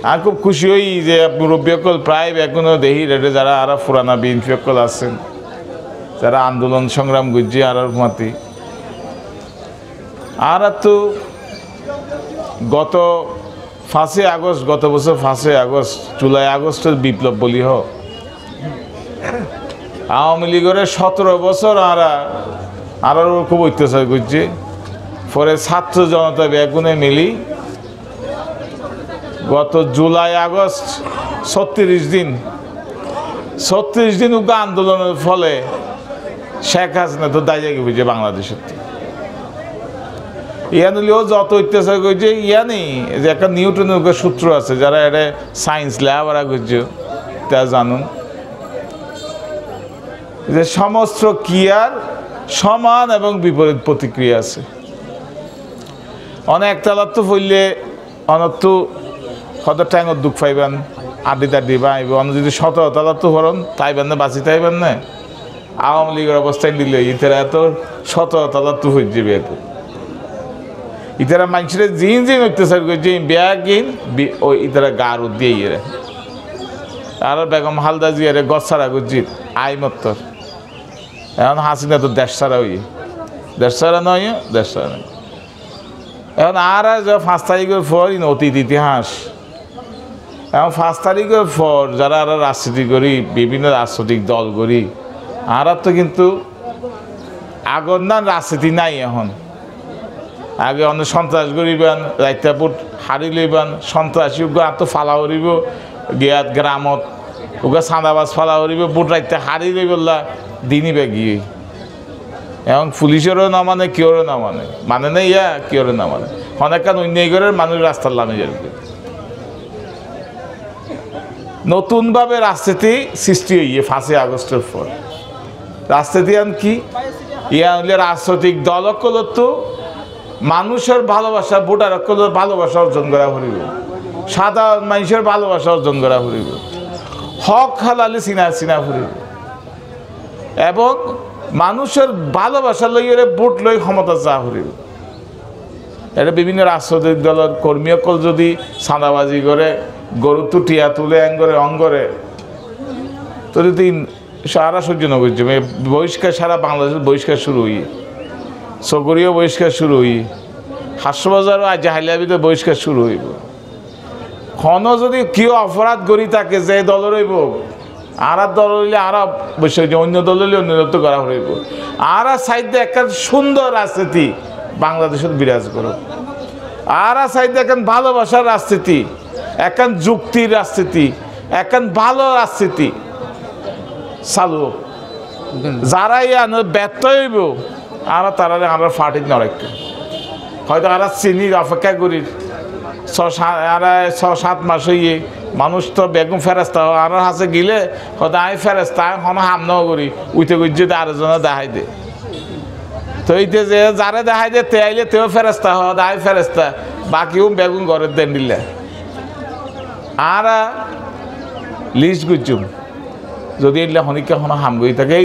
আর খুব খুশি হই যে মুরব্বীকল প্রায় এখনো দেখি রেডে যারা আর পুরানা বিএনপিকল আছেন, যারা আন্দোলন সংগ্রাম গুজি আর মাতি আর তো গত 5 আগস্ট, গত বছর 5 আগস্ট, জুলাই আগস্টের বিপ্লব বলি হোক, আওয়ামী লীগের 17 বছর আর খুব অত্যাচার করছে। পরে ছাত্র জনতা বেগুনে মিলি গত জুলাই আগস্ট 36 দিন উগ্র আন্দোলনের ফলে শেখ হাসিনা তো দায় জায়গা বুঝছে বাংলাদেশের। ইয়ানিও যত অত্যাচার করছে ইয়ানি যে একটা নিউটনের সূত্র আছে, যারা এটা সায়েন্স লেখাপড়া করছে তা জানুন যে সমস্ত ক্রিয়ার সমান এবং বিপরীত প্রতিক্রিয়া আছে। অনেক তালাত্তু ফইলে অনত্তু কত ট্যাঙর দুঃখ পাইবেন, আড্ডি টাড্ডি পাইব, অন্য যদি 17 তালাত্তু হরণ তাইবেন না, বাঁচি তাইবেন না। আওয়ামী লীগের অবস্থায় দিলে ইতারা এত 17 তালাত্তু হয়ে যাবে। এখন ইতারা মানুষের জিন অত্যাচার করছে ব্যাগিন ওই ইতারা গার দিয়ে ইয়ে আর বেগম হালদা জিয়ারে গছ ছাড়া করছি আই মত্তর। এখন হাসিনা তো দেশ ছাড়া হই, দেশ ছাড়া নয়, দেশ ছাড়া নয়। এখন আর 5 তারিখের পর অতীত ইতিহাস। এখন 5 তারিখের পর যারা আর রাজনীতি করি, বিভিন্ন রাজনৈতিক দল করি, আর তো কিন্তু আগর না রাজনীতি নাই। এখন আগে অনেক সন্ত্রাস করিবেন, রাইতাপুর হারি লইবেন, সন্ত্রাসী আর তো ফালা করিব গিয়াত গ্রামত ওগা চাঁদাবাজ ফালা করিব, বুট রাইতে হারি লই বললা দিনই বেগিয়ে। এবং পুলিশেরও না মানে, কেউরও না মানে না ইয়া কেউরও না মানে। অনেকক্ষণ অন্যায় করে মানুষ রাস্তার লামে যাবে। নতুনভাবে রাজনীতি সৃষ্টি হইয়ে 5 আগস্টের পর। রাজনীতি আন কি ইয়া হলে রাজনৈতিক দলকল তো মানুষের ভালোবাসা, ভোটার ভালোবাসা অর্জন করা হইব, সাধারণ মানুষের ভালোবাসা অর্জন করা হইব, হক হালালি চিনা হইব এবং মানুষের ভালোবাসা লইয়ে ভোট লই ক্ষমতা চা হইব। এটা বিভিন্ন রাজনৈতিক দলের কর্মীসকল যদি চাঁদাবাজি করে, গরু তুটিয়া তুলে অঙ্গরে তো যদি সারা সহ্য না করছে, বহিষ্কার সারা বাংলাদেশের বহিষ্কার শুরু হই, চকরিও বহিষ্কার শুরু হই, হাসবাজারও আজ হাইলাবিতে বহিষ্কার শুরু হইব। ক্ষণ যদি কেউ অপরাধ করি থাকে যে দলের হইব, আর দল হইলে আর বসে অন্য দল হইলে অন্যত্ব করা হইব। আর সাইডে একটা সুন্দর রাজনীতি বাংলাদেশের বিরাজ করো। আর সাইডে এখন ভালোবাসার রাজনীতি, এখন যুক্তির রাজনীতি, এখন ভালো রাজনীতি চালু। যারাই ব্যর্থ হইব আর তারা আমরা ফাটিক নড়াইতে হয়তো আর চিনির অপেক্ষা করি 6-7 মাস হইয়ে মানুষ তো বেগুন ফেরেস্তা আর হাসে গিলে হয়তো আমি ফেরেস্তা কোনো হামনাও করি উইতে গুজি আরেকজনে দেখাই দে। তো এইতে যে যারে দেখাই দে তে আইলে তেও ফেরেস্তা হয়, আই ফেরেস্তা, বাকিও বেগুন ঘরের দেন দিলে আর লিস্ট গুজুম যদি এলে হনিকা কোনো হাম গই থাকে।